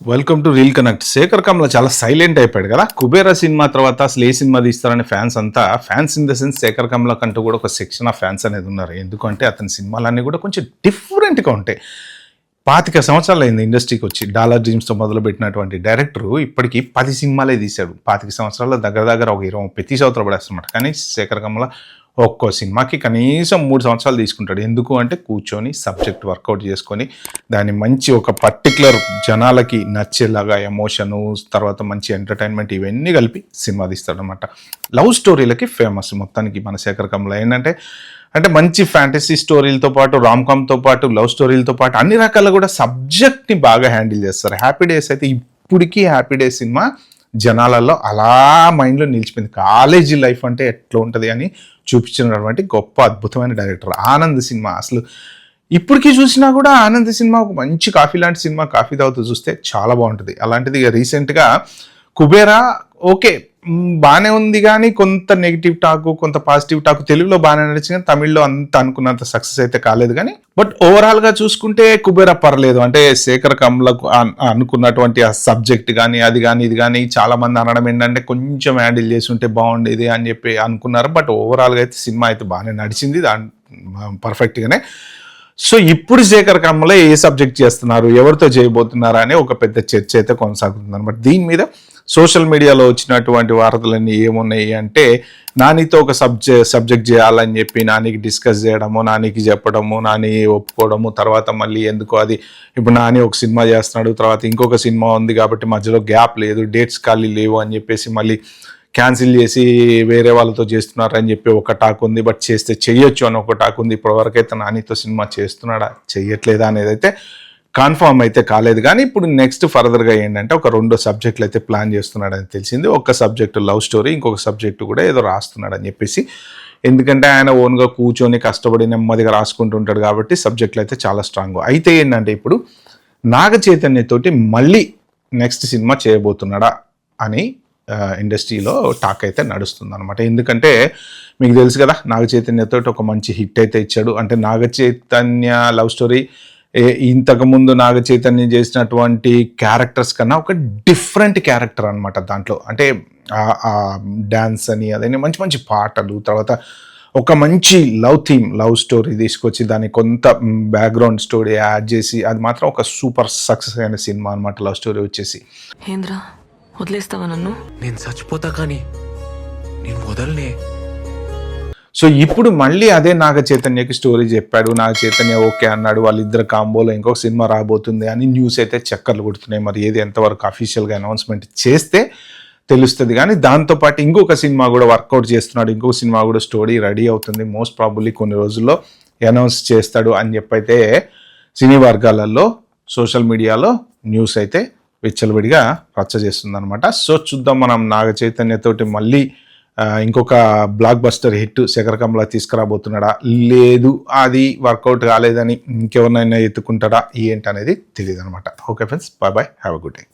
Welcome to reel connect. Sekhar Kammula చాలా silent అయిపోయాడు కదా. కుబేరా సినిమా తర్వాత అసలు ఏ సినిమా తీస్తారని fans in the sense Sekhar Kammula కంటూ కూడా ఒక సెక్షన్ ఆఫ్ ఫ్యాన్స్ అనేది ఉన్నారు. ఎందుకంటే అతని సినిమాలన్నీ కూడా కొంచెం డిఫరెంట్గా ఉంటాయి. 25 సంవత్సరాలు అయింది ఇండస్ట్రీకి వచ్చి. డాలర్ డ్రీమ్స్తో మొదలుపెట్టినటువంటి డైరెక్టరు ఇప్పటికీ 10 సినిమాలే తీశాడు. 25 సంవత్సరాల్లో దగ్గర ఒక 20 సంవత్సరాలు పడేస్తున్నమాట. కానీ శేఖర్ కమ్ల ఒక్కో సినిమాకి కనీసం 3 సంవత్సరాలు తీసుకుంటాడు. ఎందుకు అంటే కూర్చొని సబ్జెక్ట్ వర్కౌట్ చేసుకొని దాన్ని మంచి ఒక పర్టికులర్ జనాలకి నచ్చేలాగా ఎమోషను, తర్వాత మంచి ఎంటర్టైన్మెంట్ ఇవన్నీ కలిపి సినిమా తీస్తాడు అనమాట. లవ్ స్టోరీలకి ఫేమస్ మొత్తానికి మన శేఖర్ కమ్ల. ఏంటంటే మంచి ఫ్యాంటసీ స్టోరీలతో పాటు, రామ్కామ్తో పాటు, లవ్ స్టోరీలతో పాటు అన్ని రకాల కూడా సబ్జెక్ట్ని బాగా హ్యాండిల్ చేస్తారు. హ్యాపీ డేస్ అయితే ఇప్పటికీ హ్యాపీ డేస్ సినిమా జనాలలో అలా మైండ్లో నిలిచిపోయింది. కాలేజీ లైఫ్ అంటే ఎట్లా ఉంటుంది అని చూపించినటువంటి గొప్ప అద్భుతమైన డైరెక్టర్. ఆనంద్ సినిమా అసలు ఇప్పటికీ చూసినా కూడా ఆనంద్ సినిమా ఒక మంచి కాఫీ లాంటి సినిమా. కాఫీ తాగుతూ చూస్తే చాలా బాగుంటుంది. అలాంటిది ఇక రీసెంట్గా కుబేరా ఓకే బాగానే ఉంది, కానీ కొంత నెగిటివ్ టాక్, కొంత పాజిటివ్ టాక్. తెలుగులో బాగానే నడిచింది, కానీ తమిళ్లో అంత అనుకున్నంత సక్సెస్ అయితే కాలేదు. కానీ బట్ ఓవరాల్గా చూసుకుంటే కుబేరా పర్లేదు. అంటే శేఖర్ కమ్లకు అనుకున్నటువంటి ఆ సబ్జెక్ట్ కానీ అది కానీ ఇది కానీ చాలా మంది అనడం ఏంటంటే కొంచెం హ్యాండిల్ చేసి ఉంటే బాగుండేది అని చెప్పి అనుకున్నారు. బట్ ఓవరాల్గా అయితే సినిమా అయితే బాగానే నడిచింది పర్ఫెక్ట్గానే. సో ఇప్పుడు శేఖర్ కమ్ల ఏ సబ్జెక్ట్ చేస్తున్నారు, ఎవరితో చేయబోతున్నారా అనే ఒక పెద్ద చర్చ అయితే కొనసాగుతుంది అనమాట. దీని మీద సోషల్ మీడియాలో వచ్చినటువంటి వార్తలన్నీ ఏమున్నాయి అంటే, నానితో ఒక సబ్జెక్ట్ చేయాలని చెప్పి నానికి డిస్కస్ చేయడము, నానికి చెప్పడము, నాని ఒప్పుకోవడము, తర్వాత మళ్ళీ ఎందుకో అది ఇప్పుడు నాని ఒక సినిమా చేస్తున్నాడు, తర్వాత ఇంకొక సినిమా ఉంది కాబట్టి మధ్యలో గ్యాప్ లేదు, డేట్స్ ఖాళీ లేవు అని చెప్పేసి మళ్ళీ క్యాన్సిల్ చేసి వేరే వాళ్ళతో చేస్తున్నారని చెప్పి ఒక టాక్ ఉంది. బట్ చేస్తే చెయ్యొచ్చు అని ఒక టాక్ ఉంది. ఇప్పటివరకు అయితే నానితో సినిమా చేస్తున్నాడా చెయ్యట్లేదా అనేది అయితే కన్ఫర్మ్ అయితే కాలేదు. కానీ ఇప్పుడు నెక్స్ట్ ఫర్దర్గా ఏంటంటే ఒక 2 సబ్జెక్టులు అయితే ప్లాన్ చేస్తున్నాడని తెలిసింది. ఒక సబ్జెక్టు లవ్ స్టోరీ, ఇంకొక సబ్జెక్టు కూడా ఏదో రాస్తున్నాడని చెప్పేసి. ఎందుకంటే ఆయన ఓన్గా కూర్చొని కష్టపడి నెమ్మదిగా రాసుకుంటుంటాడు కాబట్టి సబ్జెక్టులు అయితే చాలా స్ట్రాంగ్. అయితే ఏంటంటే ఇప్పుడు నాగ చైతన్యతోటి మళ్ళీ నెక్స్ట్ సినిమా చేయబోతున్నాడా అని ఇండస్ట్రీలో టాక్ అయితే నడుస్తుంది అనమాట. ఎందుకంటే మీకు తెలుసు కదా, నాగ చైతన్యతో ఒక మంచి హిట్ అయితే ఇచ్చాడు. అంటే నాగ చైతన్య లవ్ స్టోరీ ఇంతకుముందు నాగ చైతన్య చేసినటువంటి క్యారెక్టర్స్ కన్నా ఒక డిఫరెంట్ క్యారెక్టర్ అనమాట దాంట్లో. అంటే డ్యాన్స్ అని అదని మంచి మంచి పాటలు, తర్వాత ఒక మంచి లవ్ స్టోరీ తీసుకొచ్చి దాన్ని కొంత బ్యాక్గ్రౌండ్ స్టోరీ యాడ్ చేసి అది మాత్రం ఒక సూపర్ సక్సెస్ అయిన సినిమా అనమాట. లవ్ స్టోరీ వచ్చేసి వదిలేస్తావా నన్ను? నేను చచ్చిపోతా కానీ నేను వదలనే. సో ఇప్పుడు మళ్ళీ అదే నాగ చైతన్యకి స్టోరీ చెప్పాడు. నాగ చైతన్య ఓకే అన్నాడు. వాళ్ళిద్దరు కాంబోలో ఇంకొక సినిమా రాబోతుంది అని న్యూస్ అయితే చక్కర్లు కొడుతున్నాయి. మరి ఏది ఎంతవరకు అఫీషియల్గా అనౌన్స్మెంట్ చేస్తే తెలుస్తుంది. కానీ దాంతోపాటు ఇంకొక సినిమా కూడా వర్కౌట్ చేస్తున్నాడు. ఇంకొక సినిమా కూడా స్టోరీ రెడీ అవుతుంది. మోస్ట్ ప్రాబబ్లీ కొన్ని రోజుల్లో అనౌన్స్ చేస్తాడు అని చెప్పైతే సినీ వర్గాలలో సోషల్ మీడియాలో న్యూస్ అయితే విచ్చలవిడిగా రచ్చ చేస్తుంది అనమాట. సో చూద్దాం మనం నాగ చైతన్యతోటి మళ్ళీ ఇంకొక block buster hit Sekhar Kammula తీసుకురాబోతున్నాడా, లేదు అది వర్కౌట్ కాలేదని ఇంకెవరినైనా ఎత్తుకుంటాడా ఏంటనేది తెలియదు అనమాట. Okay friends, bye bye, have a good day.